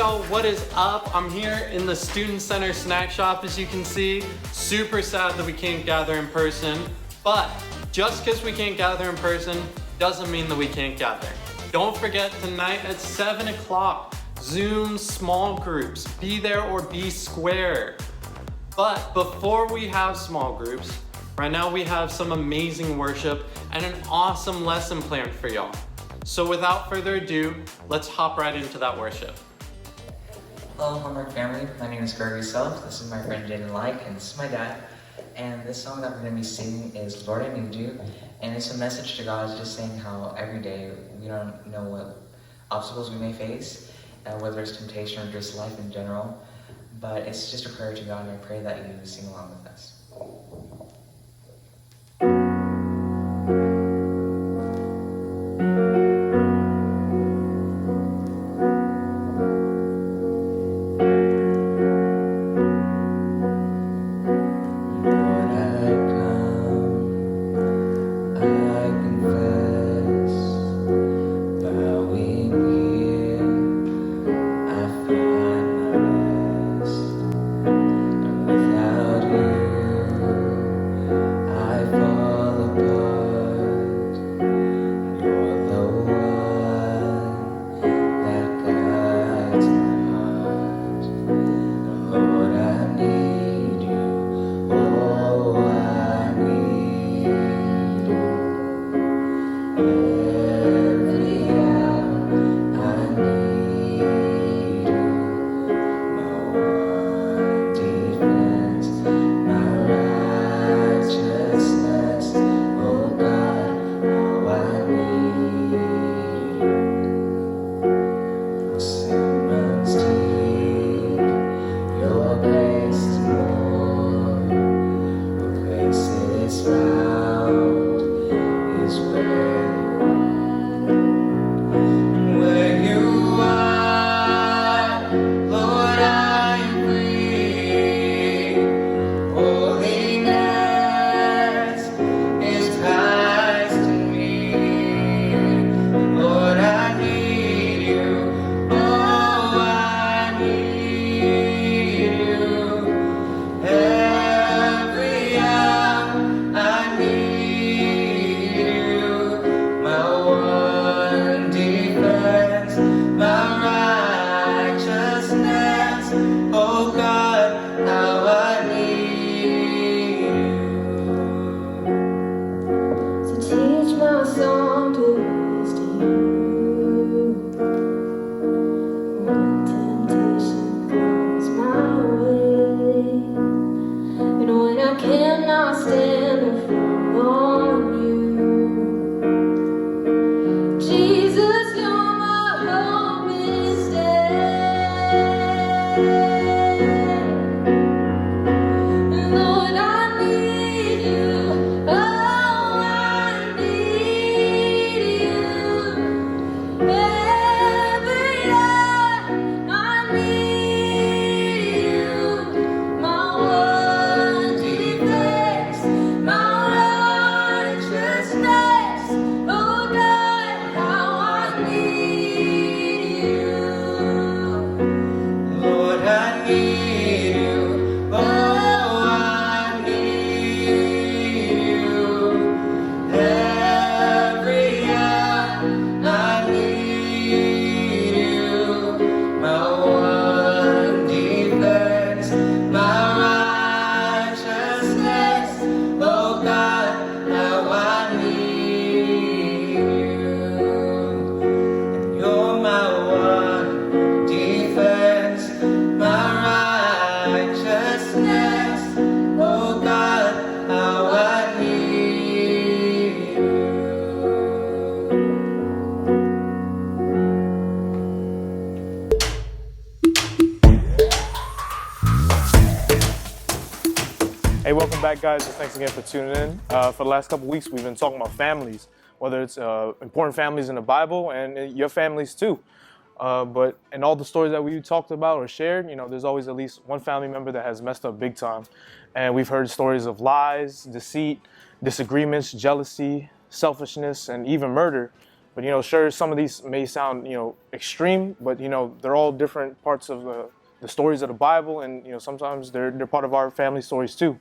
y'all, what is up? I'm here in the Student Center snack shop, as you can see. Super sad that we can't gather in person, but just because we can't gather in person doesn't mean that we can't gather. Don't forget tonight at 7 o'clock, Zoom small groups. Be there or be square. But before we have small groups, right now we have some amazing worship and an awesome lesson planned for y'all. So without further ado, let's hop right into that worship. Hello, Homework family. My name is Gregory Self. This is my friend Jaden Like, and this is my dad. And this song that we're going to be singing is Lord, I Need You. And it's a message to God, just saying how every day we don't know what obstacles we may face, whether it's temptation or just life in general. But it's just a prayer to God, and I pray that you sing along with us. Hey, welcome back, guys, and thanks again for tuning in. For the last couple weeks, we've been talking about families, whether it's important families in the Bible and your families too. But in all the stories that we talked about or shared, there's always at least one family member that has messed up big time. And we've heard stories of lies, deceit, disagreements, jealousy, selfishness, and even murder. But sure, some of these may sound extreme, but they're all different parts of the stories of the Bible, and sometimes they're part of our family stories too.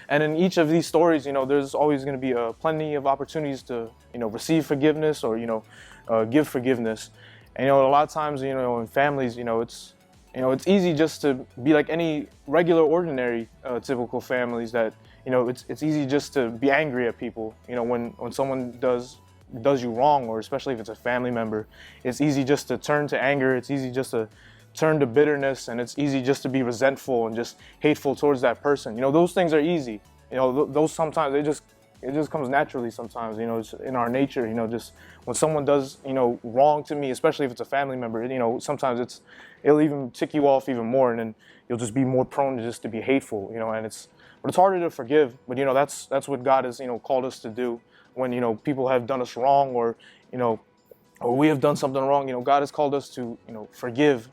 And in each of these stories, there's always going to be plenty of opportunities to receive forgiveness or give forgiveness. And a lot of times, in families, it's easy just to be like any regular, ordinary, typical families that it's easy just to be angry at people. When someone does you wrong, or especially if it's a family member, it's easy just to turn to anger. It's easy just to turn to bitterness, and it's easy just to be resentful and just hateful towards that person. Those things are easy. Those sometimes it just comes naturally sometimes. It's in our nature. Just when someone does wrong to me, especially if it's a family member, sometimes it'll even tick you off even more, and then you'll just be more prone to just to be hateful. And but it's harder to forgive. But that's what God has called us to do when people have done us wrong, or or we have done something wrong. God has called us to forgive.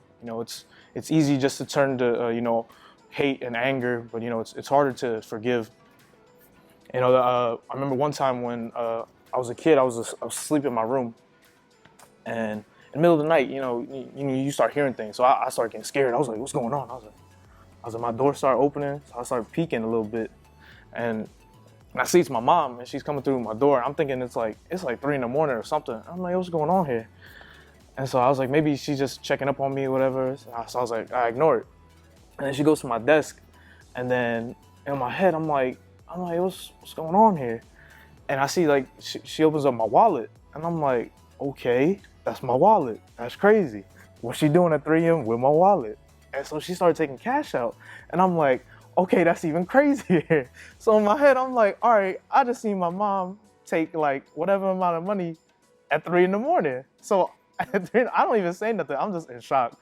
It's easy just to turn to hate and anger, but it's harder to forgive. I remember one time when I was a kid, I was asleep in my room, and in the middle of the night, you start hearing things. So I started getting scared. I was like, "What's going on?" I was like, my door started opening, so I started peeking a little bit, and I see it's my mom, and she's coming through my door. I'm thinking it's like 3 in the morning or something. I'm like, "What's going on here?" And so I was like, maybe she's just checking up on me or whatever. So I was like, I ignore it. And then she goes to my desk, and then in my head, I'm like, what's going on here? And I see like she opens up my wallet, and I'm like, okay, that's my wallet. That's crazy. What's she doing at 3 a.m. with my wallet? And so she started taking cash out, and I'm like, okay, that's even crazier. So in my head, I'm like, all right, I just seen my mom take like whatever amount of money at 3 in the morning. So I don't even say nothing. I'm just in shock.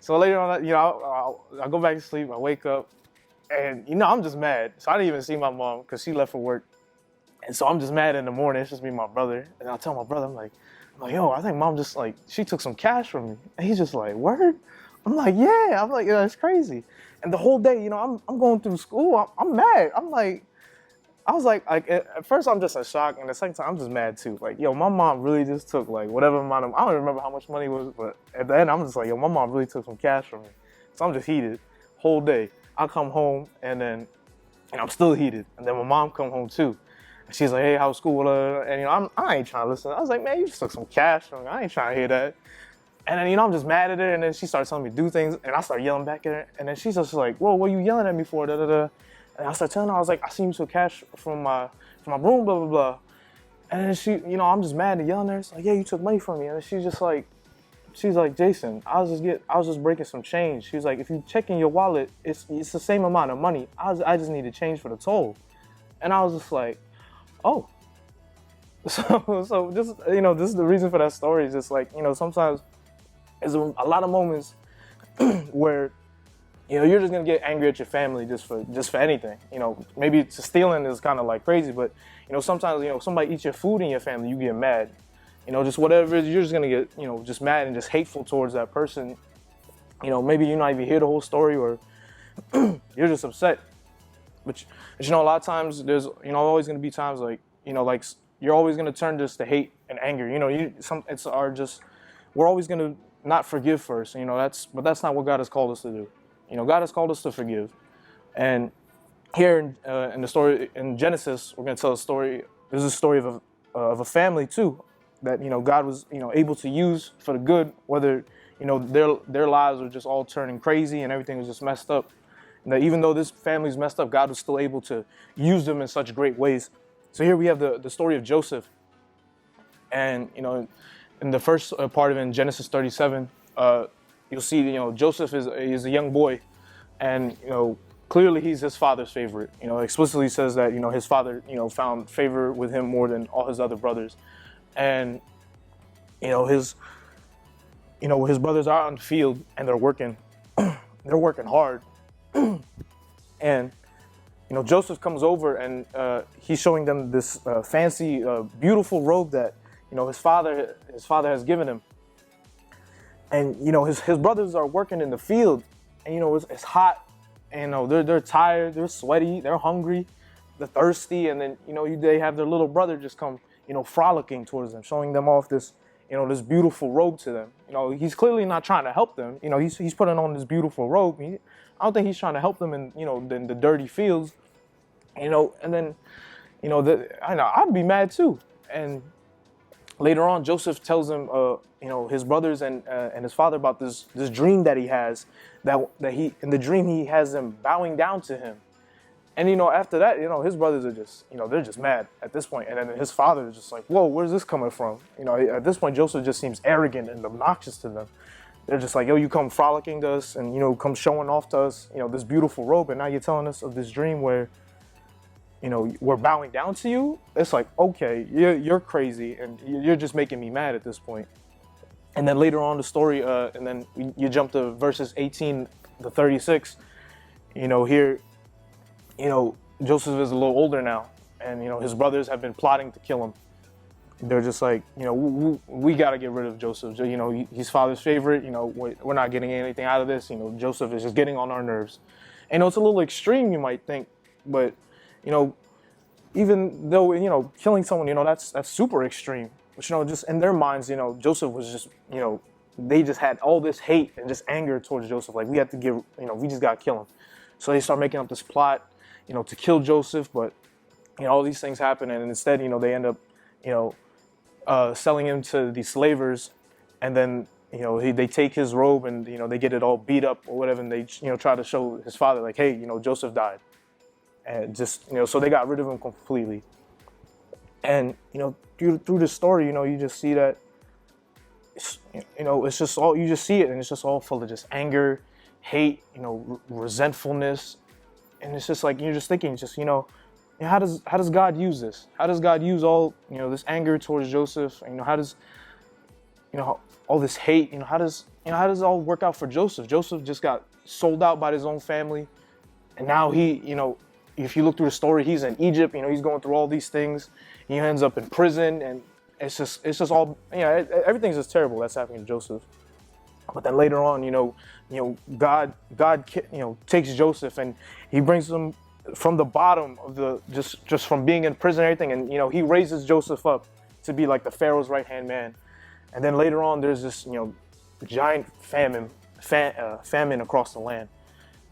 So later on, I go back to sleep. I wake up, and I'm just mad. So I didn't even see my mom because she left for work, and so I'm just mad in the morning. It's just me and my brother, and I'll tell my brother, I'm like, yo, I think mom just like she took some cash from me, and he's just like, word? I'm like, yeah. I'm like, yeah, that's crazy. And the whole day, I'm going through school. I'm mad. I was like, at first I'm just in shock, and the second time I'm just mad too. Like, yo, my mom really just took like whatever amount of, I don't even remember how much money it was, but at the end I'm just like, yo, my mom really took some cash from me. So I'm just heated whole day. I come home, and I'm still heated. And then my mom come home too. And she's like, hey, how's school? And I ain't trying to listen. I was like, man, you just took some cash from me. I ain't trying to hear that. And then, I'm just mad at her, and then she starts telling me to do things, and I start yelling back at her, and then she's just like, whoa, what are you yelling at me for, da-da-da. And I started telling her, I was like, I seen you took cash from my room, blah, blah, blah. And then she, I'm just mad and yelling at her. It's like, yeah, you took money from me. And she's like, Jason, I was just breaking some change. She was like, if you check in your wallet, it's the same amount of money. I just need to change for the toll. And I was just like, oh. So just, this is the reason for that story. Is just like, sometimes there's a lot of moments where you're just gonna get angry at your family just for anything. Maybe stealing is kind of like crazy, but sometimes somebody eats your food in your family, you get mad. Just whatever it is, you're just gonna get just mad and just hateful towards that person. Maybe you're not even hear the whole story, or you're just upset. But a lot of times there's always gonna be times like like you're always gonna turn just to hate and anger. We're always gonna not forgive first. But that's not what God has called us to do. God has called us to forgive. And here in the story in Genesis, we're going to tell a story. This is a story of a family too, that God was able to use for the good. Whether their lives were just all turning crazy and everything was just messed up. And that even though this family's messed up, God was still able to use them in such great ways. So here we have the story of Joseph, and in the first part of it, in Genesis 37. You'll see, Joseph is a young boy, and clearly he's his father's favorite. Explicitly says that his father found favor with him more than all his other brothers, and his brothers are on the field and they're working hard, and Joseph comes over and he's showing them this fancy, beautiful robe that his father has given him. And his brothers are working in the field, and it's hot, and they're tired, they're sweaty, they're hungry, they're thirsty, and then they have their little brother just come frolicking towards them, showing them off this, this beautiful robe to them. He's clearly not trying to help them. He's putting on this beautiful robe. I don't think he's trying to help them in, the dirty fields, and then, I know I'd be mad too. And later on, Joseph tells him, his brothers and his father about this dream that he has, that he, in the dream he has them bowing down to him. And, after that, his brothers are just, they're just mad at this point. And then his father is just like, whoa, where's this coming from? At this point, Joseph just seems arrogant and obnoxious to them. They're just like, yo, you come frolicking to us and, come showing off to us, this beautiful robe. And now you're telling us of this dream where, we're bowing down to you. It's like, okay, you're crazy. And you're just making me mad at this point. And then later on the story, and then you jump to verses 18 to 36, here, Joseph is a little older now, and, his brothers have been plotting to kill him. They're just like, we got to get rid of Joseph. He's father's favorite. We're not getting anything out of this. Joseph is just getting on our nerves. And it's a little extreme, you might think, but, even though, killing someone, that's super extreme. But, just in their minds, Joseph was just, they just had all this hate and just anger towards Joseph. Like, we have to we just got to kill him. So they start making up this plot, to kill Joseph, but, all these things happen, and instead, they end up, selling him to these slavers, and then, they take his robe and, they get it all beat up or whatever, and they, try to show his father, like, hey, Joseph died. And just, so they got rid of him completely. And, through the story, you just see that, it's just all, you just see it, and it's just all full of just anger, hate, resentfulness. And it's just like, you're just thinking, how does God use this? How does God use all, this anger towards Joseph? How does, all this hate, how does it all work out for Joseph? Joseph just got sold out by his own family. And now he, if you look through the story, he's in Egypt, he's going through all these things. He ends up in prison, and it's just all, everything's just terrible that's happening to Joseph. But then later on, God takes Joseph and he brings him from the bottom of the, just from being in prison and everything. And, he raises Joseph up to be like the Pharaoh's right-hand man. And then later on, there's this, giant famine across the land.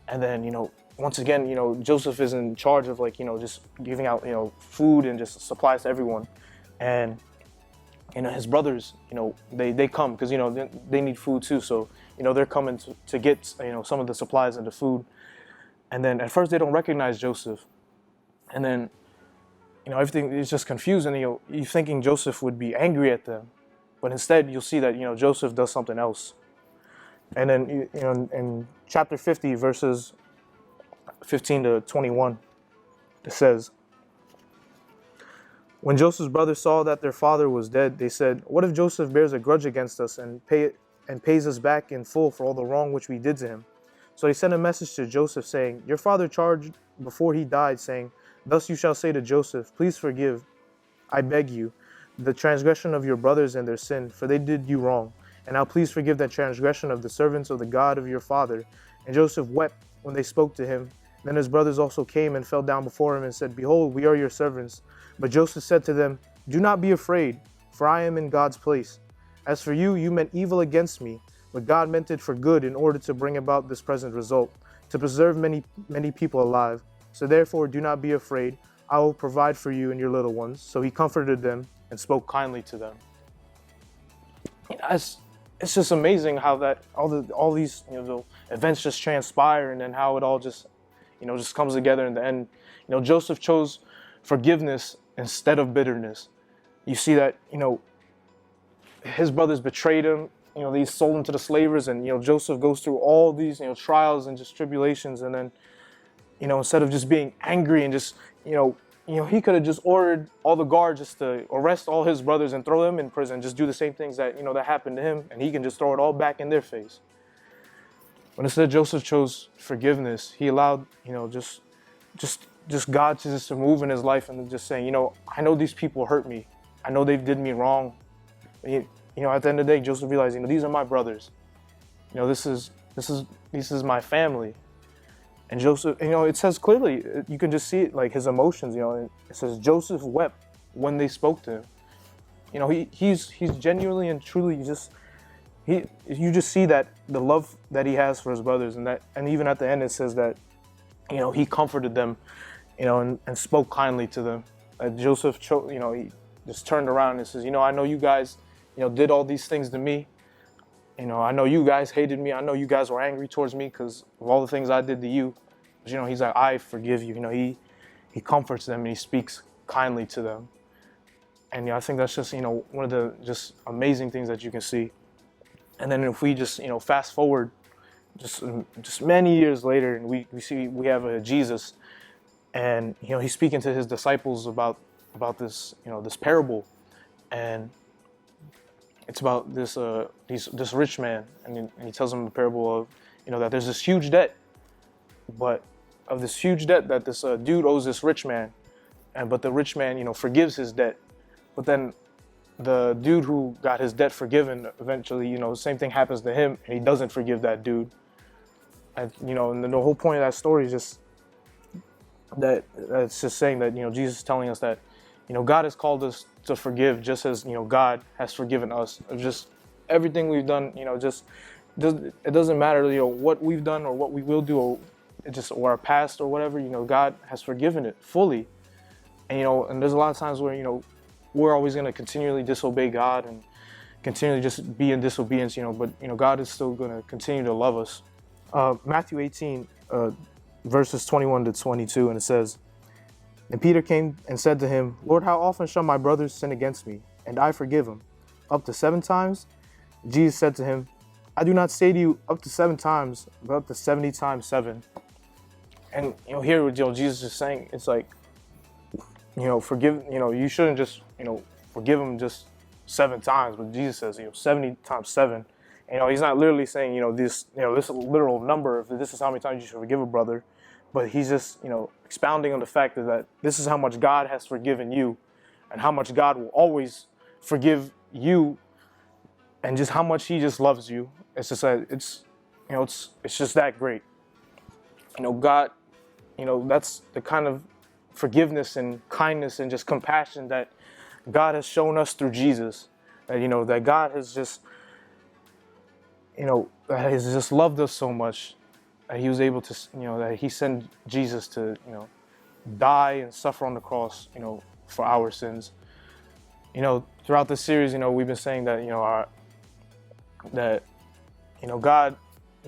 And then, once again, Joseph is in charge of just giving out, food and just supplies to everyone. And, his brothers, they come because, they need food too. So, they're coming to get, some of the supplies and the food. And then at first they don't recognize Joseph. And then, everything is just confusing. You're thinking Joseph would be angry at them. But instead you'll see that, Joseph does something else. And then, in chapter 50, verses 15 to 21, it says, when Joseph's brothers saw that their father was dead, they said, what if Joseph bears a grudge against us and pays us back in full for all the wrong which we did to him? So they sent a message to Joseph saying, your father charged before he died, saying, thus you shall say to Joseph, please forgive, I beg you, the transgression of your brothers and their sin, for they did you wrong. And now please forgive the transgression of the servants of the God of your father. And Joseph wept when they spoke to him. Then his brothers also came and fell down before him and said, behold, we are your servants. But Joseph said to them, do not be afraid, for I am in God's place. As for you, you meant evil against me, but God meant it for good in order to bring about this present result, to preserve many, many people alive. So therefore, do not be afraid. I will provide for you and your little ones. So he comforted them and spoke kindly to them. It's just amazing how that all these the events just transpire, and then how it all just just comes together in the end. Joseph chose forgiveness instead of bitterness. You see that his brothers betrayed him. They sold him to the slavers, and Joseph goes through all these trials and just tribulations, and then instead of just being angry and just he could have just ordered all the guards just to arrest all his brothers and throw them in prison, just do the same things that that happened to him, and he can just throw it all back in their face. But instead, Joseph chose forgiveness. He allowed just God to just move in his life and just saying, I know these people hurt me. I know they did me wrong. At the end of the day, Joseph realized, these are my brothers. This is my family. And Joseph, it says clearly, you can just see it, like his emotions, it says Joseph wept when they spoke to him. he's genuinely and truly just you just see that the love that he has for his brothers, and even at the end it says that he comforted them, and spoke kindly to them. Joseph, he just turned around and says, I know you guys, did all these things to me. I know you guys hated me. I know you guys were angry towards me because of all the things I did to you. But, he's like, I forgive you. He comforts them and he speaks kindly to them. And I think that's just, one of the just amazing things that you can see. And then if we just, fast forward just many years later, and we have Jesus, and he's speaking to his disciples about this this parable, and it's about this rich man, and he tells them the parable of that there's this huge debt, but of this huge debt that this dude owes this rich man, but the rich man forgives his debt, but then the dude who got his debt forgiven eventually the same thing happens to him, and he doesn't forgive that dude. And and the whole point of that story is just that it's just saying that Jesus is telling us that God has called us to forgive just as God has forgiven us of just everything we've done. It doesn't matter what we've done or what we will do, or our past or whatever. God has forgiven it fully, and there's a lot of times where we're always going to continually disobey God and continually just be in disobedience. But God is still going to continue to love us. Matthew 18, verses 21 to 22, and it says, "And Peter came and said to him, Lord, how often shall my brothers sin against me, and I forgive them? Up to 7 times? Jesus said to him, I do not say to you up to 7 times, but up to 70 times 7. And here what Jesus is saying, it's like, forgive, you shouldn't just, forgive them just 7 times, but Jesus says, 70 times 7. He's not literally saying, this literal number of this is how many times you should forgive a brother, but he's just, expounding on the fact that this is how much God has forgiven you, and how much God will always forgive you, and just how much He just loves you. It's just that it's just that great. God, that's the kind of forgiveness and kindness and just compassion that God has shown us through Jesus. That that God has just that He's just loved us so much that He was able to, that He sent Jesus to, die and suffer on the cross, for our sins. Throughout this series, we've been saying that,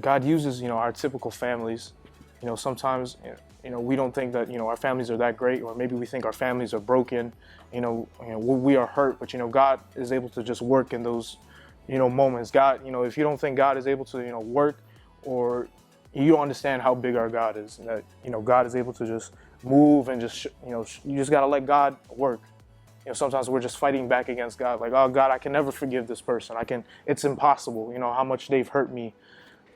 God uses, our typical families. Sometimes, we don't think that, our families are that great, or maybe we think our families are broken, we are hurt, but, God is able to just work in those, moments. God, if you don't think God is able to, work, or you don't understand how big our God is, that, God is able to just move and just, you just got to let God work. Sometimes we're just fighting back against God, like, oh God, I can never forgive this person. It's impossible, how much they've hurt me.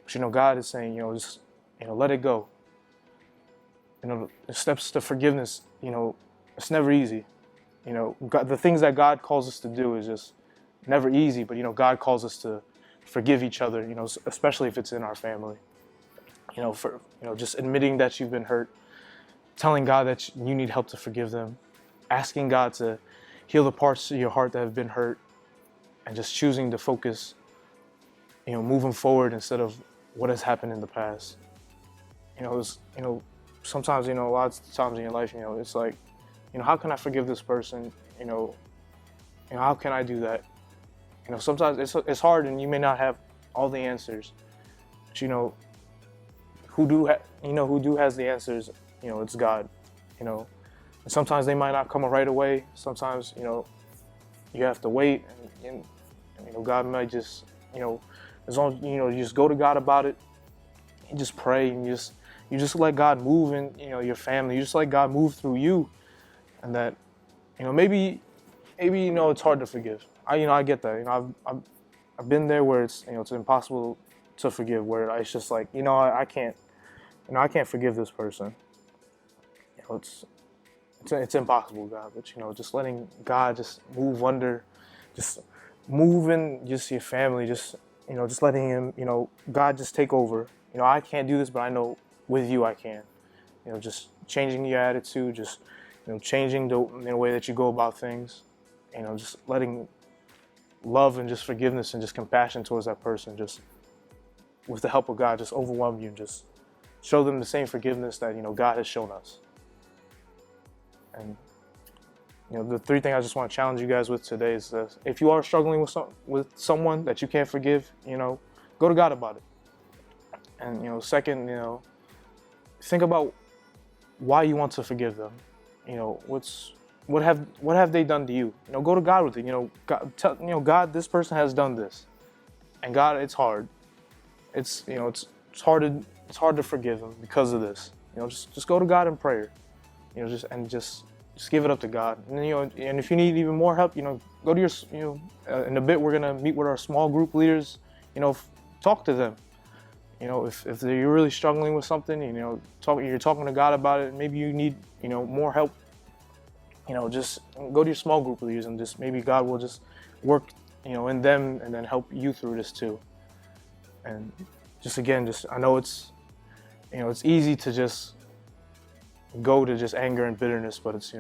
But, God is saying, just, let it go. The steps to forgiveness, it's never easy. God, the things that God calls us to do is just never easy, but, God calls us to forgive each other, especially if it's in our family. Just admitting that you've been hurt, telling God that you need help to forgive them, asking God to heal the parts of your heart that have been hurt, and just choosing to focus, moving forward instead of what has happened in the past. Sometimes, a lot of times in your life, it's like, how can I forgive this person? How can I do that? Sometimes it's hard, and you may not have all the answers, but who has the answers? It's God. And sometimes they might not come right away. Sometimes you have to wait, and God might just as long as you just go to God about it, and just pray, and you just let God move in your family. You just let God move through you, and that maybe it's hard to forgive. I get that. I've been there where it's it's impossible to forgive, where it's just like I can't forgive this person. It's impossible, God. But just letting God just move just moving just your family, just letting Him, God just take over. I can't do this, but I know with you I can. Just changing your attitude, just changing the way that you go about things. just letting love and just forgiveness and just compassion towards that person, just with the help of God, just overwhelm you and just show them the same forgiveness that, God has shown us. And, the 3 things I just want to challenge you guys with today is that if you are struggling with someone that you can't forgive, go to God about it. And, second, think about why you want to forgive them. What have they done to you? Go to God with it. God, this person has done this, and God, it's hard. It's hard to forgive them because of this. Just go to God in prayer. Just give it up to God. And if you need even more help, go to your in a bit we're gonna meet with our small group leaders. Talk to them. If you're really struggling with something, you're talking to God about it. Maybe you need more help. Just go to your small group leaders and just maybe God will just work in them and then help you through this too. And I know it's easy to just go to just anger and bitterness, but it's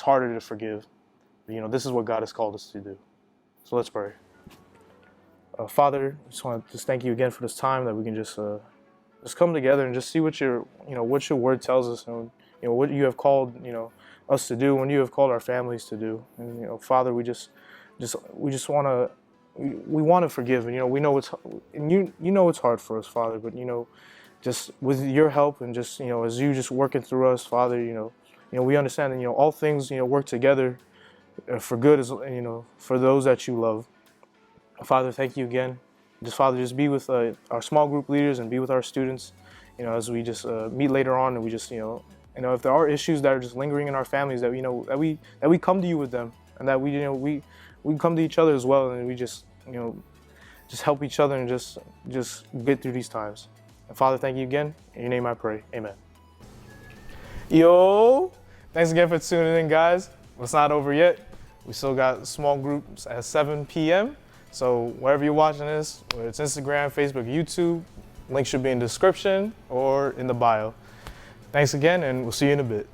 harder to forgive. This is what God has called us to do. So let's pray. Father, I just want to thank you again for this time that we can just come together and just see what your word tells us, and what you have called us to do, when you have called our families to do. And Father, we want to forgive, and we know it's hard for us, Father, but just with your help and just as you just working through us, Father, we understand that all things work together for good, as for those that you love. Father, thank you again. Just be with our small group leaders and be with our students, as we just meet later on, and we just if there are issues that are just lingering in our families, that we come to you with them, and that we come to each other as well, and we just help each other and just get through these times. And Father, thank you again. In your name I pray. Amen. Yo, thanks again for tuning in, guys. It's not over yet. We still got small groups at 7 p.m. So wherever you're watching this, whether it's Instagram, Facebook, YouTube, link should be in the description or in the bio. Thanks again, and we'll see you in a bit.